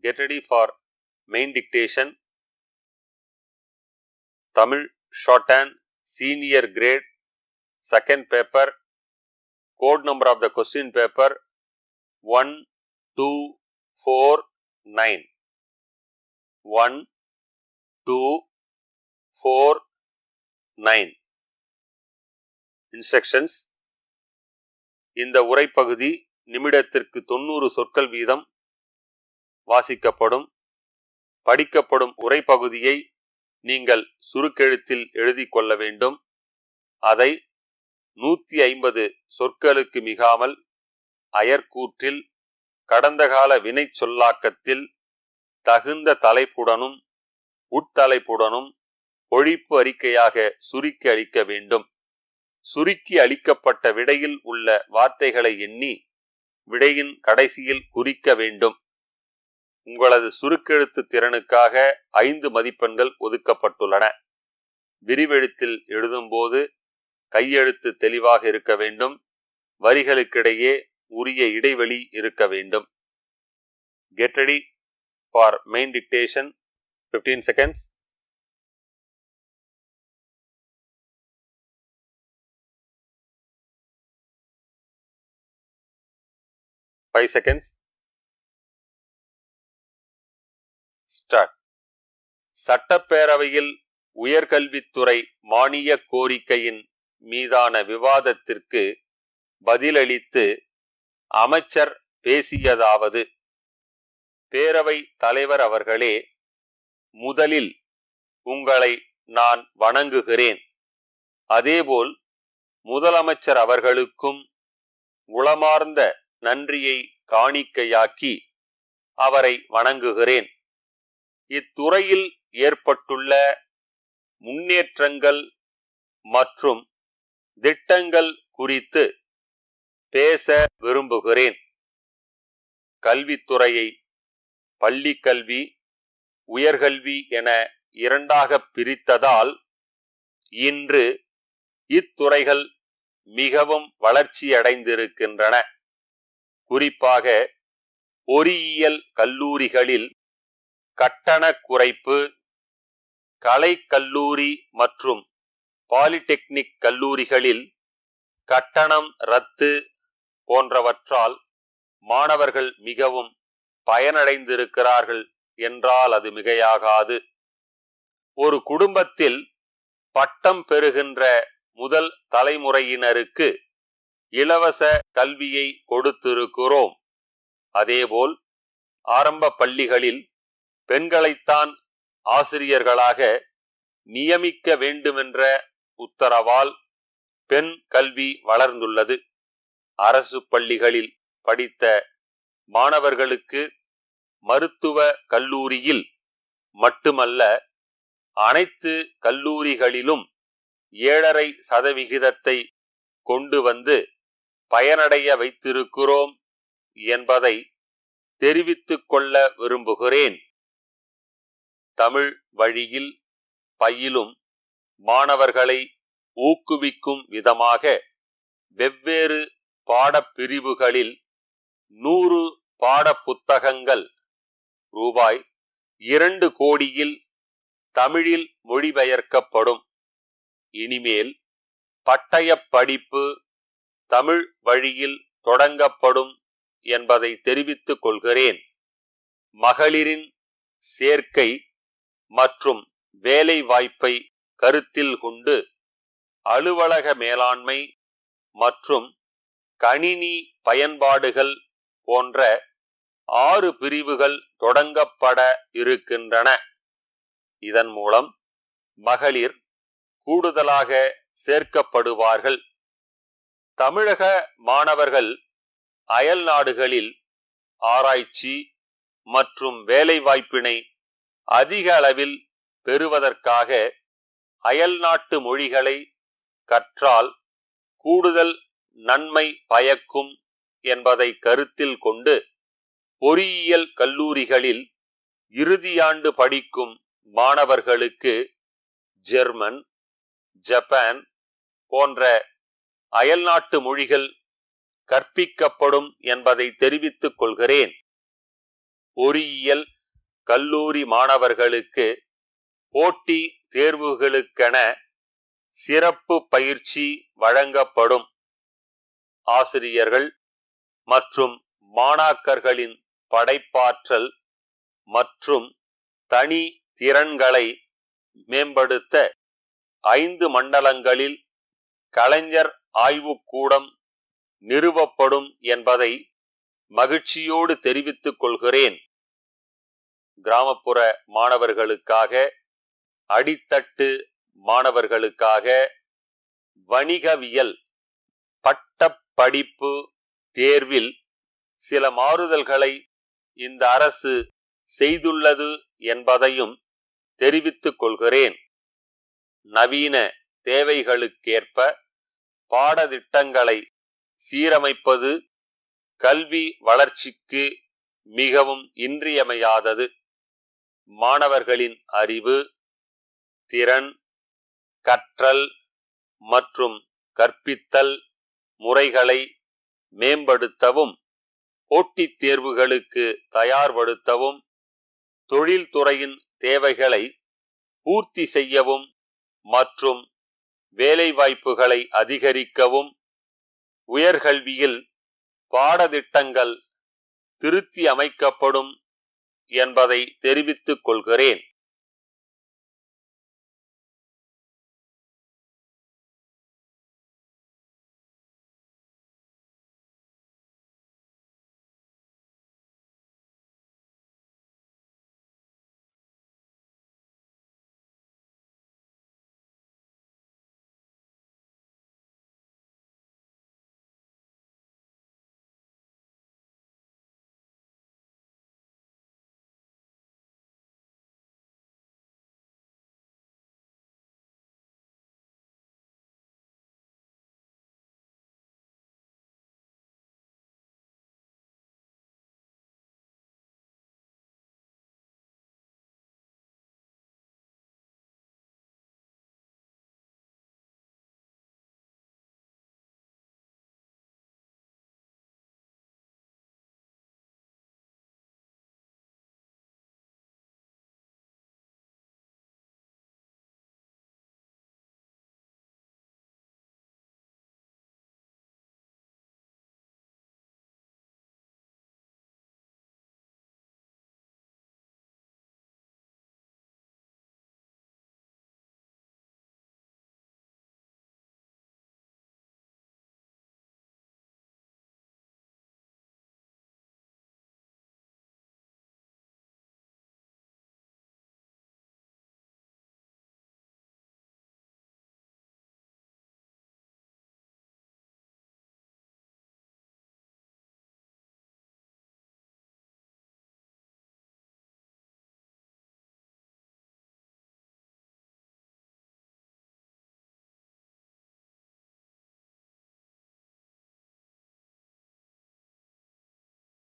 Get ready for main dictation. Tamil shorthand senior grade second paper. Code number of the question paper 1249. 1249. Instructions. இந்த உரைப்பகுதி நிமிடத்திற்கு 90 சொற்கள் வீதம் வாசிக்கப்படும். படிக்கப்படும் உரைப்பகுதியை நீங்கள் சுருக்கெழுத்தில் எழுதிக் கொள்ள வேண்டும். அதை 150 சொற்களுக்கு மிகாமல் அயர்கூற்றில் கடந்த கால வினை சொல்லாக்கத்தில் தகுந்த தலைப்புடனும் உட்தலைப்புடனும் ஒழிப்பு அறிக்கையாக சுருக்கி அளிக்க வேண்டும். சுருக்கி அளிக்கப்பட்ட விடையில் உள்ள வார்த்தைகளை எண்ணி விடையின் கடைசியில் குறிக்க வேண்டும். உங்களது சுருக்கெழுத்து திறனுக்காக 5 மதிப்பெண்கள் ஒதுக்கப்பட்டுள்ளன. விரிவெழுத்தில் எழுதும்போது கையெழுத்து தெளிவாக இருக்க வேண்டும். வரிகளுக்கிடையே உரிய இடைவெளி இருக்க வேண்டும். Get ready for main dictation. 15 seconds. Five seconds. Start. சட்டப்பேரவையில் உயர்கல்வித்துறை மானிய கோரிக்கையின் மீதான விவாதத்திற்கு பதிலளித்து அமைச்சர் பேசியதாவது: பேரவை தலைவர் அவர்களே, முதலில் உங்களை நான் வணங்குகிறேன். அதேபோல் முதலமைச்சர் அவர்களுக்கும் உளமார்ந்த நன்றியை காணிக்கையாக்கி அவரை வணங்குகிறேன். இத்துறையில் ஏற்பட்டுள்ள முன்னேற்றங்கள் மற்றும் திட்டங்கள் குறித்து பேச விரும்புகிறேன். கல்வித்துறையை பள்ளிக்கல்வி, உயர்கல்வி என இரண்டாக பிரித்ததால் இன்று இத்துறைகள் மிகவும் வளர்ச்சியடைந்திருக்கின்றன. குறிப்பாக பொறியியல் கல்லூரிகளில் கட்டண குறைப்பு, கலைக்கல்லூரி மற்றும் பாலிடெக்னிக் கல்லூரிகளில் கட்டணம் ரத்து போன்றவற்றால் மாணவர்கள் மிகவும் பயனடைந்திருக்கிறார்கள் என்றால் அது மிகையாகாது. ஒரு குடும்பத்தில் பட்டம் பெறுகின்ற முதல் தலைமுறையினருக்கு இலவச கல்வியை கொடுத்திருக்கிறோம். அதேபோல் ஆரம்ப பள்ளிகளில் பெண்களைத்தான் ஆசிரியர்களாக நியமிக்க வேண்டுமென்ற உத்தரவால் பெண் கல்வி வளர்ந்துள்ளது. அரசு பள்ளிகளில் படித்த மாணவர்களுக்கு மருத்துவ கல்லூரியில் மட்டுமல்ல, அனைத்து கல்லூரிகளிலும் 7.5% கொண்டு வந்து பயனடைய வைத்திருக்கிறோம் என்பதை தெரிவித்துக் கொள்ள விரும்புகிறேன். தமிழ் வழியில் பயிலும் மாணவர்களை ஊக்குவிக்கும் விதமாக வெவ்வேறு பாடப்பிரிவுகளில் 100 பாடப்புத்தகங்கள் ரூபாய் 2 கோடியில் தமிழில் மொழிபெயர்க்கப்படும். இனிமேல் பட்டய படிப்பு தமிழ் வழியில் தொடங்கப்படும் என்பதை தெரிவித்துக் கொள்கிறேன். மகளிரின் சேர்க்கை மற்றும் வேலை வாய்ப்பை கருத்தில் கொண்டு அலுவலக மேலாண்மை மற்றும் கணினி பயன்பாடுகள் போன்ற 6 பிரிவுகள் தொடங்கப்பட இருக்கின்றன. இதன் மூலம் மகளிர் கூடுதலாக சேர்க்கப்படுவார்கள். தமிழக மாணவர்கள் அயல் நாடுகளில் ஆராய்ச்சி மற்றும் வேலைவாய்ப்பினை அதிக அளவில் பெறுவதற்காக அயல்நாட்டு மொழிகளை கற்றால் கூடுதல் நன்மை பயக்கும் என்பதை கருத்தில் கொண்டு பொறியியல் கல்லூரிகளில் இறுதியாண்டு படிக்கும் மாணவர்களுக்கு ஜெர்மன், ஜப்பான் போன்ற அயல்நாட்டு மொழிகள் கற்பிக்கப்படும் என்பதை தெரிவித்துக் கொள்கிறேன். பொறியியல் கல்லூரி மாணவர்களுக்கு போட்டி தேர்வுகளுக்கென சிறப்பு பயிற்சி வழங்கப்படும். ஆசிரியர்கள் மற்றும் மாணாக்கர்களின் படைப்பாற்றல் மற்றும் தனி திறன்களை மேம்படுத்த 5 மண்டலங்களில் கலைஞர் ஆய்வுக்கூடம் நிறுவப்படும் என்பதை மகிழ்ச்சியோடு தெரிவித்துக் கொள்கிறேன். கிராமப்புற மாணவர்களுக்காக, அடித்தட்டு மாணவர்களுக்காக வணிகவியல் பட்டப்படிப்பு தேர்வில் சில மாறுதல்களை இந்த அரசு செய்துள்ளது என்பதையும் தெரிவித்துக் கொள்கிறேன். நவீன தேவைகளுக்கேற்ப பாடத்திட்டங்களை சீரமைப்பது கல்வி வளர்ச்சிக்கு மிகவும் இன்றியமையாதது. மாணவர்களின் அறிவு, திறன், கற்றல் மற்றும் கற்பித்தல் முறைகளை மேம்படுத்தவும், போட்டித் தேர்வுகளுக்கு தயார்படுத்தவும், தொழில்துறையின் தேவைகளை பூர்த்தி செய்யவும் மற்றும் வேலைவாய்ப்புகளை அதிகரிக்கவும் உயர்கல்வியில் பாடத்திட்டங்கள் திருத்தி அமைக்கப்படும் என்பதை தெரிவித்துக் கொள்கிறேன்.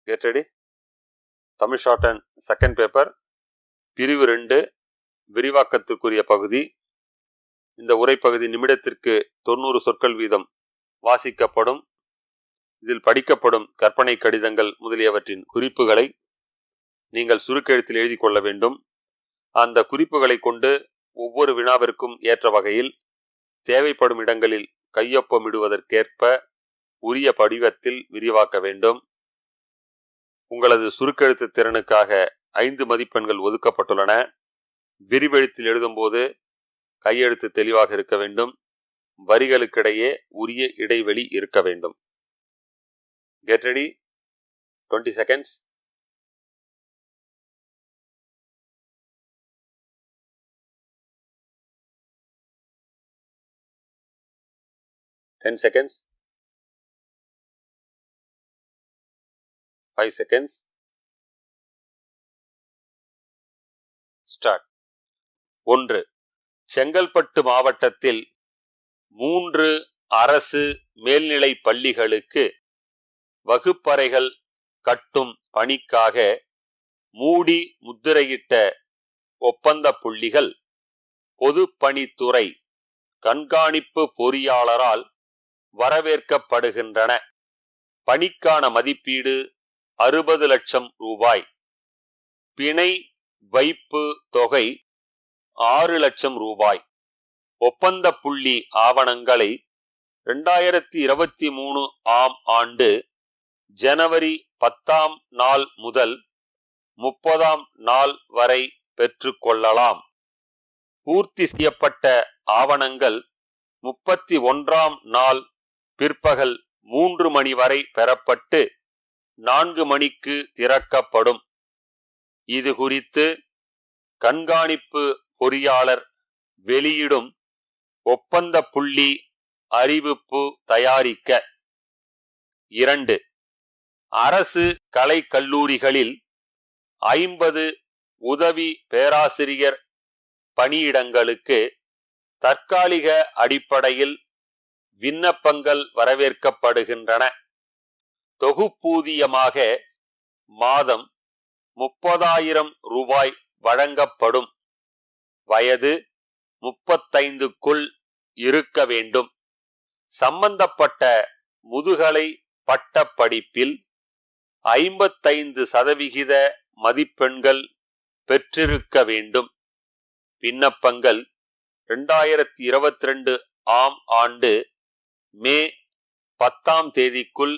Get ready. Tamil short and second paper பிரிவு 2 விரிவாக்கத்திற்குரிய பகுதி. இந்த உரைப்பகுதி நிமிடத்திற்கு 90 சொற்கள் வீதம் வாசிக்கப்படும். இதில் படிக்கப்படும் கற்பனை கடிதங்கள் முதலியவற்றின் குறிப்புகளை நீங்கள் சுருக்கெழுத்தில் எழுதி கொள்ள வேண்டும். அந்த குறிப்புகளை கொண்டு ஒவ்வொரு வினாவிற்கும் ஏற்ற வகையில் தேவைப்படும் இடங்களில் கையொப்பமிடுவதற்கேற்ப உரிய படிவத்தில் விரிவாக்க வேண்டும். உங்களது சுருக்கெழுத்து திறனுக்காக 5 மதிப்பெண்கள் ஒதுக்கப்பட்டுள்ளன. விரிவெழுத்தில் எழுதும்போது கையெழுத்து தெளிவாக இருக்க வேண்டும். வரிகளுக்கிடையே உரிய இடைவெளி இருக்க வேண்டும். Get ready. 20 seconds. Ten seconds. 5 seconds. Start. 1. Chengalpattu மாவட்டத்தில் 3 அரசு மேல்நிலை பள்ளிகளுக்கு வகுப்பறைகள் கட்டும் பணிக்காக மூடி முத்திரையிட்ட ஒப்பந்த புள்ளிகள் பொதுப்பணித்துறை கண்காணிப்பு பொறியாளரால் வரவேற்கப்படுகின்றன. பணிக்கான மதிப்பீடு 60 லட்சம் ரூபாய். பிணை வைப்பு தொகை 6 லட்சம் ரூபாய். ஒப்பந்த புள்ளி ஆவணங்களை 2023 ஆம் ஆண்டு ஜனவரி 10ஆம் நாள் முதல் 30ஆம் நாள் வரை பெற்றுக்கொள்ளலாம். பூர்த்தி செய்யப்பட்ட ஆவணங்கள் 31ஆம் நாள் பிற்பகல் 3 மணி வரை பெறப்பட்டு 4 மணிக்கு திறக்கப்படும். இது குறித்து கண்காணிப்பு பொறியாளர் வெளியிடும் ஒப்பந்த புள்ளி அறிவிப்பு தயாரிக்க. 2. அரசு கலை கல்லூரிகளில் 50 உதவி பேராசிரியர் பணியிடங்களுக்கு தற்காலிக அடிப்படையில் விண்ணப்பங்கள் வரவேற்கப்படுகின்றன. தொகுப்பூதியமாக மாதம் 30,000 ரூபாய் வழங்கப்படும். வயது 35க்குள் இருக்க வேண்டும். சம்பந்தப்பட்ட முதுகலை பட்டப்படிப்பில் 55% மதிப்பெண்கள் பெற்றிருக்க வேண்டும். விண்ணப்பங்கள் 2022 ஆம் ஆண்டு மே 10ஆம் தேதிக்குள்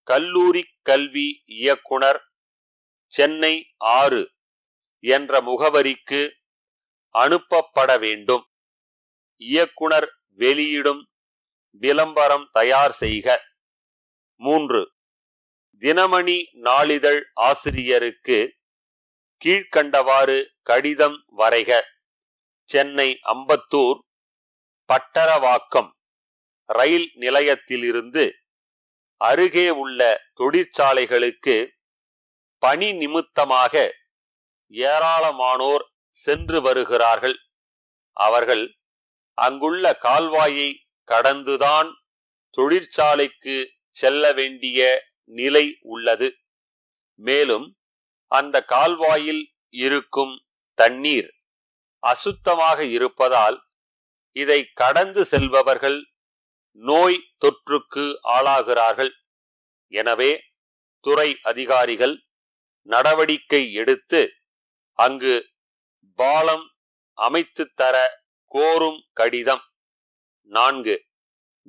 கல்லூரி கல்வி இயக்குனர், சென்னை 6 என்ற முகவரிக்கு அனுப்பப்பட வேண்டும். இயக்குனர் வெளியிடும் விளம்பரம் தயார் செய்க. 3. தினமணி நாளிதழ் ஆசிரியருக்கு கீழ்க்கண்டவாறு கடிதம் வரைக. சென்னை அம்பத்தூர் பட்டரவாக்கம் ரயில் நிலையத்திலிருந்து அருகே உள்ள தொழிற்சாலைகளுக்கு பணி நிமித்தமாக ஏராளமானோர் சென்று வருகிறார்கள். அவர்கள் அங்குள்ள கால்வாயை கடந்துதான் தொழிற்சாலைக்கு செல்ல வேண்டிய நிலை உள்ளது. மேலும் அந்த கால்வாயில் இருக்கும் தண்ணீர் அசுத்தமாக இருப்பதால் இதை கடந்து செல்பவர்கள் நோய் தொற்றுக்கு ஆளாகிறார்கள். எனவே துறை அதிகாரிகள் நடவடிக்கை எடுத்து அங்கு பாலம் அமைத்து தர கோரும் கடிதம். 4.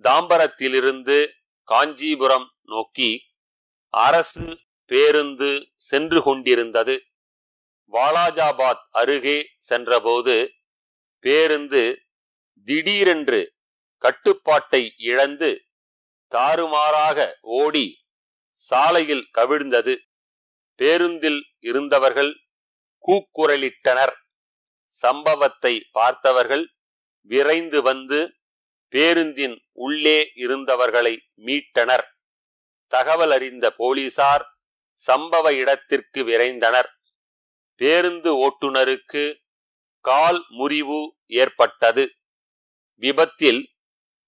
தாம்பரத்திலிருந்து காஞ்சிபுரம் நோக்கி அரசு பேருந்து சென்று கொண்டிருந்தது. வாலாஜாபாத் அருகே சென்றபோது பேருந்து திடீரென்று கட்டுப்பாட்டை இழந்து தாறுமாறாக ஓடி சாலையில் கவிழ்ந்தது. பேருந்தில் இருந்தவர்கள் கூக்குரலிட்டனர். சம்பவத்தை பார்த்தவர்கள் விரைந்து வந்து பேருந்தின் உள்ளே இருந்தவர்களை மீட்டனர். தகவல் அறிந்த போலீசார் சம்பவ இடத்திற்கு விரைந்தனர். பேருந்து ஓட்டுநருக்கு கால் முறிவு ஏற்பட்டது. விபத்தில்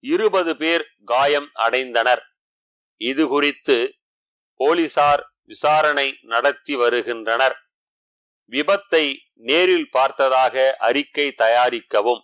20 பேர் காயம் அடைந்தனர். இது குறித்து போலீசார் விசாரணை நடத்தி வருகின்றனர். விபத்தை நேரில் பார்த்ததாக அறிக்கை தயாரிக்கவும்.